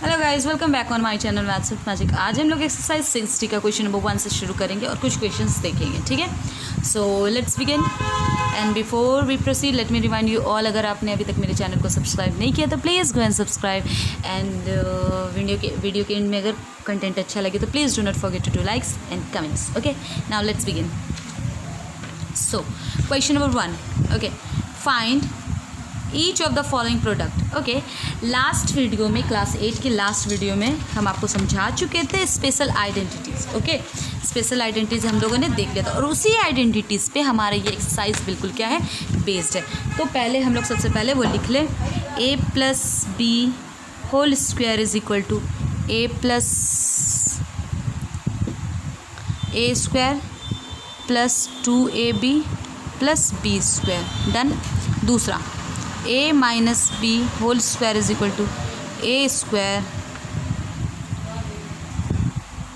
Hello guys, welcome back on my channel maths with magic. आज हम लोग exercise 60 का क्वेश्चन नंबर 1 से शुरू करेंगे और कुछ क्वेश्चंस देखेंगे, ठीक है। So let's begin and before we proceed let me remind you all, अगर आपने अभी तक मेरे चैनल को सब्सक्राइब नहीं किया तो please go and subscribe and video के एंड में अगर कंटेंट अच्छा लगे तो please do not forget to do likes and comments. Okay, now let's begin. So question number 1, okay, find each of the following product. Okay, last video में, class 8 की last video में हम आपको समझा चुके थे special identities. Okay, special identities हम लोगों ने देख लिया था और उसी आइडेंटिटीज़ पे हमारा ये एक्सरसाइज बिल्कुल क्या है, बेस्ड है। तो पहले हम लोग सबसे पहले वो लिख लें, a plus B whole square is equal to a plus a square plus 2ab plus b square. Done. दूसरा, a minus b whole square is equal to a square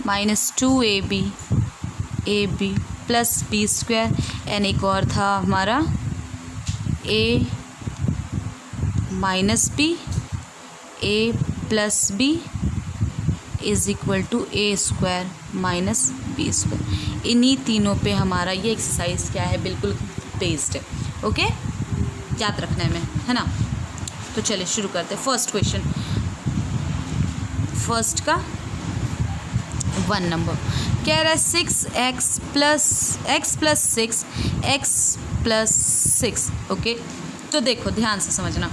minus 2ab plus b square. And एक और था हमारा a minus b a plus b is equal to a square minus b square. इन्हीं तीनों पे हमारा ये एक्सरसाइज क्या है, बिल्कुल बेस्ड है। ओके, याद रखना है ना। तो चलिए शुरू करते हैं। फर्स्ट क्वेश्चन, फर्स्ट का 1 नंबर कह रहा है 6x plus 6 x plus 6। Okay, तो देखो ध्यान से समझना।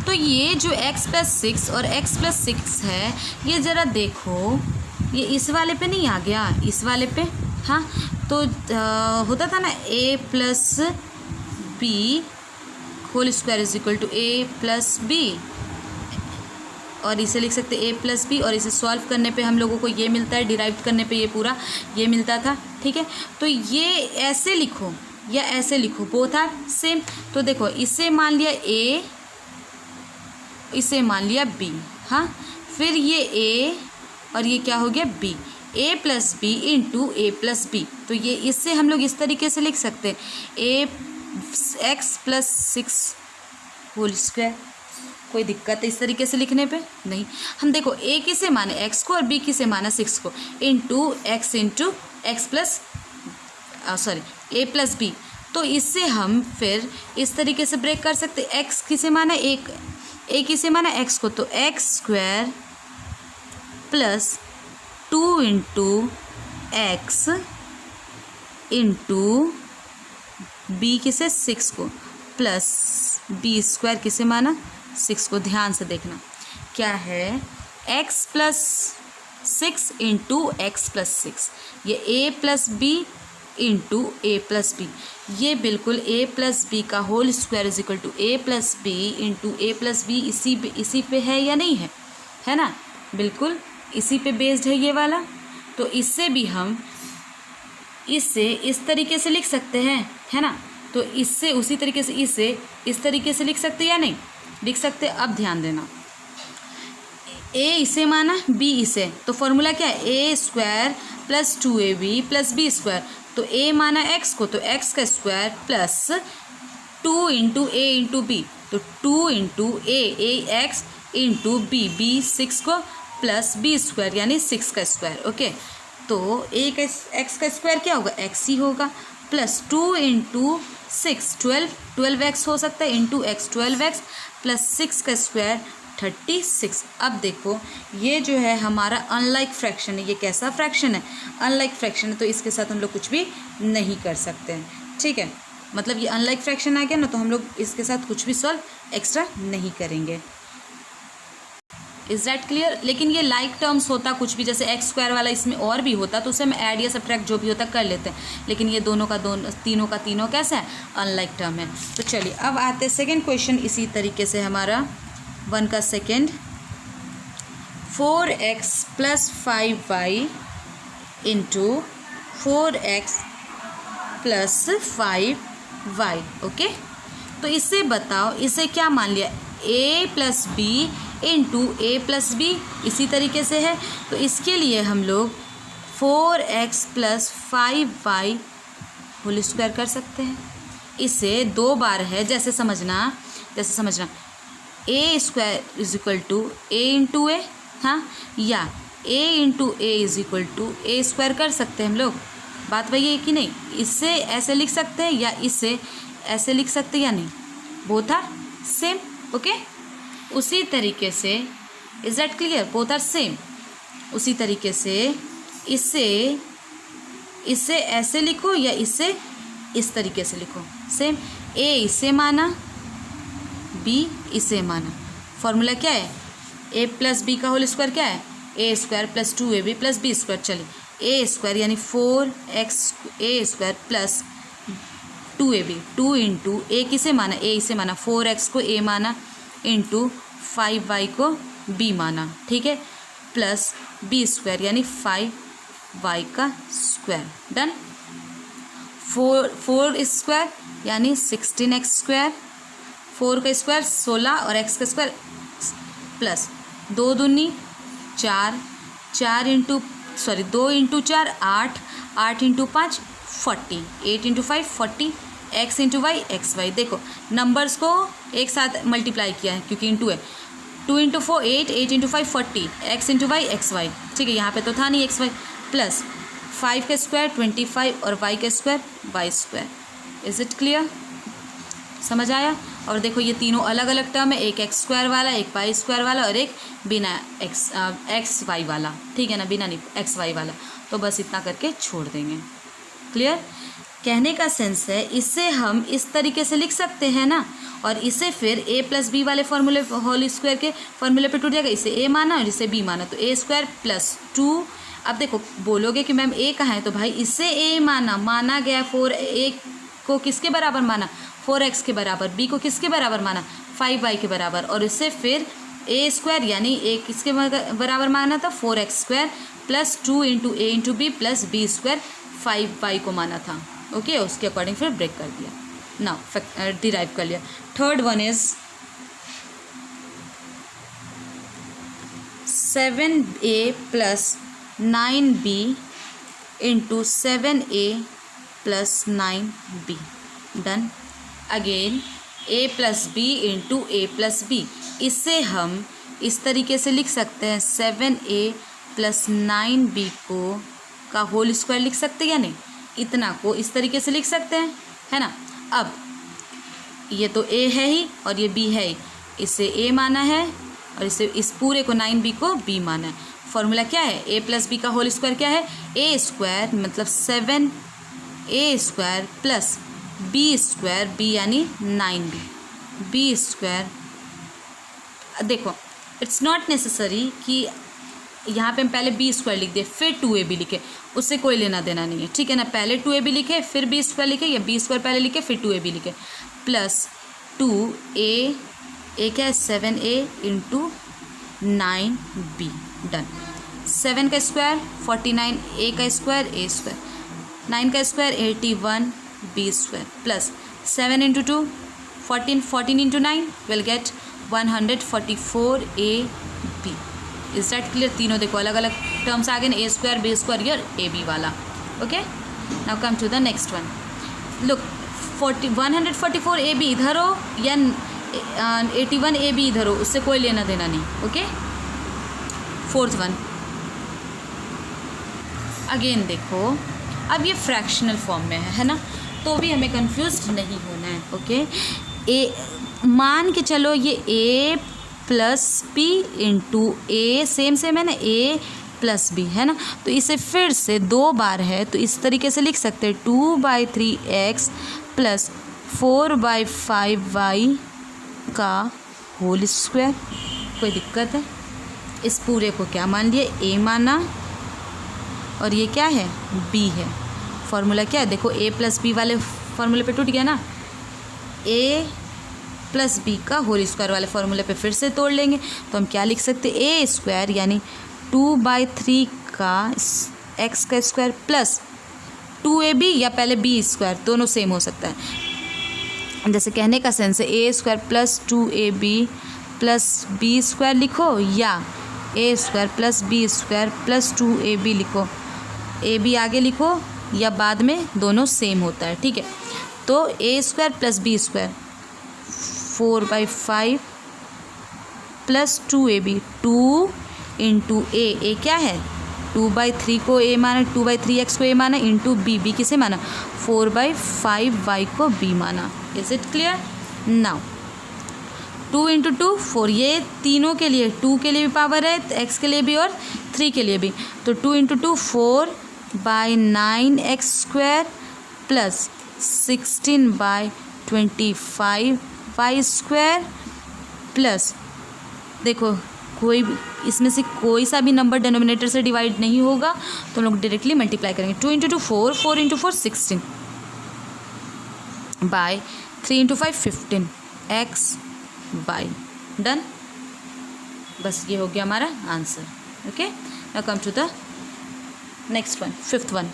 तो ये जो x प्लस 6 और x प्लस 6 है, ये ज़रा देखो, ये इस वाले पे नहीं आ गया, इस वाले पे। हाँ, तो होता था ना a plus B whole square is equal to a plus b, और इसे लिख सकते a प्लस बी, और इसे सॉल्व करने पे हम लोगों को ये मिलता है, डिराइव करने पे ये पूरा ये मिलता था। ठीक है, तो ये ऐसे लिखो या ऐसे लिखो, बोथ आर सेम। तो देखो, इसे मान लिया a, इसे मान लिया b। हाँ, फिर ये a और ये क्या हो गया b, a plus b into a plus b. तो ये इससे हम लोग इस तरीके से लिख सकते हैं, a x plus 6 whole square. कोई दिक्कत है इस तरीके से लिखने पे? नहीं। हम देखो, a किसे माने x को और b किसे माना 6 को, into x plus a plus b। तो इससे हम फिर इस तरीके से ब्रेक कर सकते, x किसे माना a किसे माना x को, तो x square plus 2 into x into b किसे 6 को, प्लस b स्क्वायर किसे माना 6 को। ध्यान से देखना क्या है, x plus 6 into x plus 6, ये a plus b into a plus b. ये बिल्कुल a प्लस बी का whole square is equal to a plus b into a plus b इसी पे है या नहीं है, है ना, बिल्कुल इसी पे बेस्ड है ये वाला। तो इससे भी हम इससे इस तरीके से लिख सकते हैं, है ना। तो इससे उसी तरीके से इसे इस तरीके से लिख सकते या नहीं लिख सकते। अब ध्यान देना, a इसे माना b इसे, तो फॉर्मूला क्या है, a square plus 2ab plus b square. तो a माना x को, तो x का square plus 2 into a into b, तो 2 into a x into b 6 को, प्लस b स्क्वायर यानी 6 का स्क्वायर। ओके, तो a का x का स्क्वायर क्या होगा, x ही होगा, प्लस 2 इंटू 6 12x हो सकता है, इंटू x 12x प्लस 6 का स्क्वायर 36। अब देखो, ये जो है हमारा अनलाइक फ्रैक्शन है। ये कैसा फ्रैक्शन है, अनलाइक फ्रैक्शन है, तो इसके साथ हम लोग कुछ भी नहीं कर सकते हैं। ठीक है, मतलब ये अनलाइक फ्रैक्शन आ गया ना, तो हम लोग इसके साथ कुछ भी सॉल्व एक्स्ट्रा नहीं करेंगे। Is that clear. लेकिन ये लाइक टर्म्स होता कुछ भी, जैसे एक्स स्क्वायर वाला इसमें और भी होता, तो उसे हम ऐड या सब्ट्रैक्ट जो भी होता कर लेते हैं, लेकिन ये तीनों का तीनों कैसा है, अनलाइक टर्म है। तो चलिए अब आते हैं सेकेंड क्वेश्चन। इसी तरीके से हमारा 1 का second, 4x plus 5y into 4x plus 5y। Okay, तो इसे बताओ, इसे क्या मान लिया, a plus b into a plus b, इसी तरीके से है। तो इसके लिए हम लोग 4x plus 5y whole square कर सकते हैं। इसे 2 बार है, जैसे समझना A square is equal to A into A, हाँ, या A into A is equal to A square कर सकते हैं हम लोग। बात वही है कि नहीं? इससे ऐसे लिख सकते हैं या इससे ऐसे लिख सकते हैं या नहीं? Both are same, okay. उसी तरीके से, is that clear? Both are same. उसी तरीके से इससे ऐसे लिखो या इससे इस तरीके से लिखो, सेम। ए इसे माना, बी इसे माना। फॉर्मूला क्या है? ए प्लस बी का होल स्क्वायर क्या है? A square plus 2ab plus B square. चलिए ए स्क्वायर यानी 4x A square plus 2ab, 2 into A किसे माना? ए इसे माना, 4x को ए माना इंटू 5y को b माना, ठीक है, प्लस बी स्क्वायर यानी 5y का स्क्वायर। डन। 4 स्क्वायर यानी 16x स्क्वायर, 4 का स्क्वायर 16 और x का स्क्वायर प्लस 2 दूनी 4, 2 into 4 8, 8 into 5 40, 8 into 5 40, x into y x y. देखो नंबर्स को एक साथ मल्टीप्लाई किया है क्योंकि इंटू है। 2 into 4 8, 8 into 5 40, x into y x y, ठीक है, यहाँ पे तो था नहीं एक्स वाई, प्लस 5 का स्क्वायर 25 और y का square y square. Is it clear? समझ आया? और देखो ये तीनों अलग अलग टर्म है, एक एक्स स्क्वायर वाला, एक वाई स्क्वायर वाला और एक बिना एक्स वाई वाला, ठीक है ना, बिना नहीं एक्स वाई वाला। तो बस इतना करके छोड़ देंगे। क्लियर? कहने का सेंस है इसे हम इस तरीके से लिख सकते हैं ना, और इसे फिर ए प्लस बी वाले फॉर्मूले होल स्क्वायर के फॉर्मूले पे टूट जाएगा। इसे ए माना और इसे बी माना, तो ए स्क्वायर प्लस 2। अब देखो बोलोगे कि मैम ए कहाँ है, तो भाई इसे ए माना गया। 4 ए को किसके बराबर माना? 4x के बराबर। बी को किसके बराबर माना? 5y के बराबर। और इससे फिर ए स्क्वायर यानी ए किसके बराबर माना था? 4x square plus 2 into A into B plus B square 5y को माना था, ओके। उसके अकॉर्डिंग फिर ब्रेक कर दिया, नाउ डिराइव कर लिया। Third one is 7a plus 9b into 7a plus 9b। Done. Again a plus b into a plus b. इससे हम इस तरीके से लिख सकते हैं 7a प्लस 9b को का होल स्क्वायर लिख सकते हैं या नहीं? इतना को इस तरीके से लिख सकते हैं, है ना। अब ये तो a है ही और ये b है ही, इसे a माना है और इसे इस पूरे को 9b को b माना है। फॉर्मूला क्या है? a प्लस बी का होल स्क्वायर क्या है? a स्क्वायर मतलब 7a square plus B square, b यानी 9b, बी स्क्वायर। देखो इट्स नॉट नेसेसरी कि यहाँ पे हम पहले बी स्क्वायर लिख दे फिर 2ab लिखे, उससे कोई लेना देना नहीं है, ठीक है ना। पहले 2ab लिखे फिर बी स्क्वायर लिखे, या बी स्क्वायर पहले लिखे फिर 2ab लिखे, प्लस 2a, ए क्या है 7a इंटू 9b। डन। 7 का स्क्वायर 49, ए का स्क्वायर ए स्क्वायर, 9 का square 81 b square plus 7 into 2 14, 14 into 9 will get 144 a b. Is that clear? तीनों देखो अलग अलग टर्म्स आ गए ना, ए स्क्वायर बी स्क्वायर और ए बी वाला, okay. Now come to the next one. Look 144 a b इधर हो या 81 ए बी इधर हो, उससे कोई लेना देना नहीं, ओके। फोर्थ वन अगेन देखो, अब ये फ्रैक्शनल फॉर्म में है ना, तो भी हमें कंफ्यूज नहीं होना है, ओके। ए मान के चलो ये a plus b into a, same है ना, a प्लस बी है ना, तो इसे फिर से 2 बार है तो इस तरीके से लिख सकते हैं 2/3x प्लस 4/5y का होल स्क्वायर। कोई दिक्कत है? इस पूरे को क्या मान लिए? a माना और ये क्या है? b है। फॉर्मूला क्या है? देखो a प्लस बी वाले फॉर्मूले पे टूट गया ना, a प्लस बी का होल स्क्वायर वाले फॉर्मूले पे फिर से तोड़ लेंगे तो हम क्या लिख सकते हैं? a स्क्वायर यानी 2/3 का x का स्क्वायर प्लस 2ab या पहले b स्क्वायर, दोनों सेम हो सकता है। जैसे कहने का सेंस है a square plus 2ab plus b square लिखो, या a square plus b square plus 2ab लिखो, ab आगे लिखो या बाद में, दोनों सेम होता है, ठीक है। तो a square plus B square 4/5 plus 2ab, 2 into A क्या है 2/3 को a माना, 2/3x को a माना, इंटू b किसे माना 4/5y को b माना। Is it clear? Now 2 into 2 4, ये तीनों के लिए 2 के लिए भी पावर है, x के लिए भी और 3 के लिए भी, तो 2 into 2 4/9x² plus 16/25y² plus, देखो कोई भी इसमें से कोई सा भी नंबर डिनोमिनेटर से डिवाइड नहीं होगा तो हम लोग डायरेक्टली मल्टीप्लाई करेंगे। 2 into 2 4, 4 into 4 16 by 3 into 5 15 x by done. बस ये हो गया हमारा answer. Okay, now come to the next one, fifth one.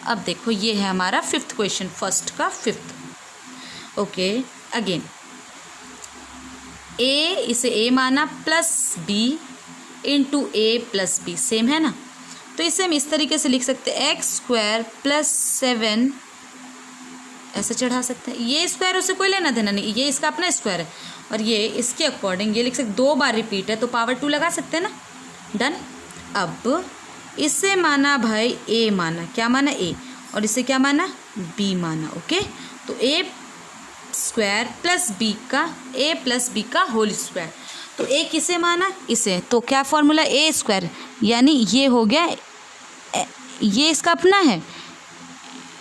अब देखो ये है हमारा फिफ्थ क्वेश्चन, फर्स्ट का फिफ्थ। ओके, अगेन ए, इसे ए माना plus b into a plus b, same है ना, तो इसे हम इस तरीके से लिख सकते हैं x² प्लस 7, ऐसे चढ़ा सकते हैं। ये स्क्वायर उससे कोई लेना देना नहीं, ये इसका अपना स्क्वायर है और ये इसके अकॉर्डिंग ये लिख सकते, 2 बार रिपीट है तो पावर 2 लगा सकते हैं ना, डन। अब इसे माना भाई ए माना, क्या माना ए, और इसे क्या माना बी माना। ओके, तो ए स्क्वायर प्लस बी का, ए प्लस बी का होल स्क्वायर, तो ए किसे माना इसे, तो क्या फॉर्मूला ए स्क्वायर, यानी ये हो गया, ये इसका अपना है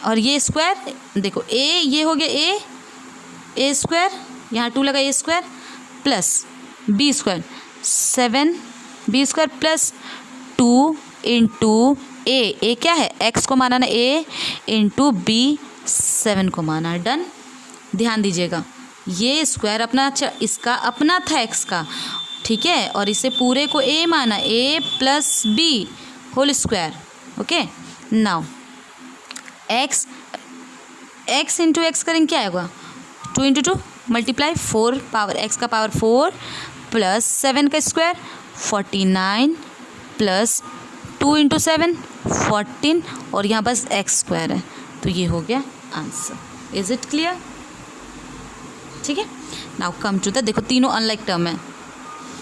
और ये स्क्वायर, देखो ए ये हो गया ए स्क्वायर, यहाँ 2 लगा A square plus B square 7 B square plus 2 into A क्या है एक्स को माना ना ए, इंटू बी 7 को माना, डन। ध्यान दीजिएगा ये स्क्वायर अपना, इसका अपना था एक्स का, ठीक है, और इसे पूरे को ए माना, A plus B whole square. Okay, now X into X करेंगे क्या आएगा 2 इंटू 2 मल्टीप्लाई 4 पावर एक्स का पावर 4 प्लस 7 का स्क्वायर 49 प्लस 2 इंटू 7 14 और यहाँ बस एक्स स्क्वायर है, तो ये हो गया आंसर। Is it clear? ठीक है, नाउ कम टू द, देखो तीनों अनलाइक टर्म है।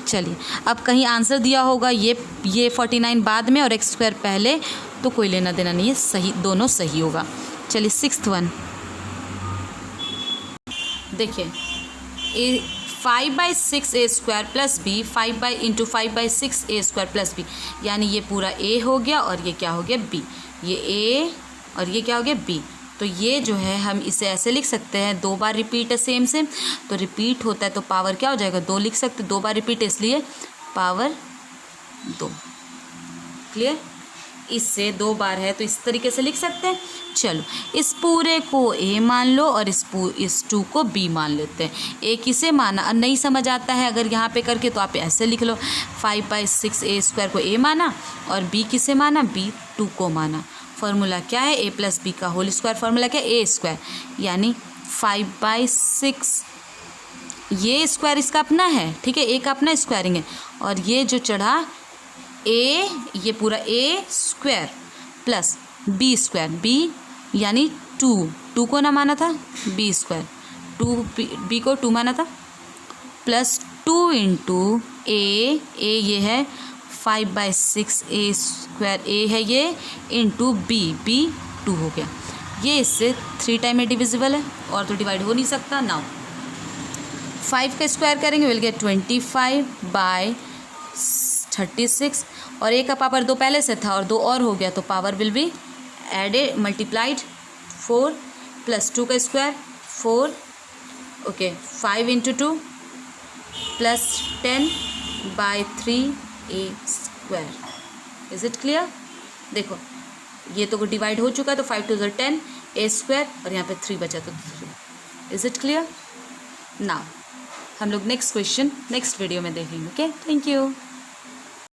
चलिए अब कहीं आंसर दिया होगा ये 49 बाद में और एक्स स्क्वायर पहले, तो कोई लेना देना नहीं है, सही दोनों सही होगा। चलिए सिक्स्थ वन देखिए, 5/6a² plus B 5/6a² plus B, यानी ये पूरा a हो गया और ये क्या हो गया b, ये a और ये क्या हो गया b, तो ये जो है हम इसे ऐसे लिख सकते हैं, 2 बार रिपीट है सेम तो रिपीट होता है तो पावर क्या हो जाएगा 2 लिख सकते, 2 बार रिपीट है इसलिए पावर 2। क्लियर? इससे 2 बार है तो इस तरीके से लिख सकते हैं। चलो इस पूरे को a मान लो और इस 2 को b मान लेते हैं। a किसे माना, नहीं समझ आता है अगर यहाँ पे करके तो आप ऐसे लिख लो, 5/6a² को a माना और b किसे माना, b 2 को माना। फार्मूला क्या है, a प्लस बी का होल स्क्वायर, फार्मूला क्या है a स्क्वायर, यानी 5/6, ये स्क्वायर इसका अपना है, ठीक है, a का अपना स्क्वायरिंग है, और ये जो चढ़ा a, ये पूरा a square plus b square, b यानी 2 को ना माना था b स्क्वायर, 2b को 2 माना था, प्लस 2 इंटू a ये है 5/6a² a है ये, इंटू b 2 हो गया। ये इससे 3 टाइम में डिविजिबल है और तो डिवाइड हो नहीं सकता। नाउ 5 का स्क्वायर करेंगे विल गेट 25/36 और a का पावर 2 पहले से था और 2 और हो गया तो power will be added multiplied 4 plus 2 का square 4, okay 5 into 2 plus 10/3a²। Is it clear? देखो ये तो डिवाइड हो चुका है तो 5 2 10 a² और यहाँ पे 3 बचा तो 3। Is it clear? नाउ हम लोग नेक्स्ट क्वेश्चन नेक्स्ट वीडियो में देखेंगे। Okay, thank you.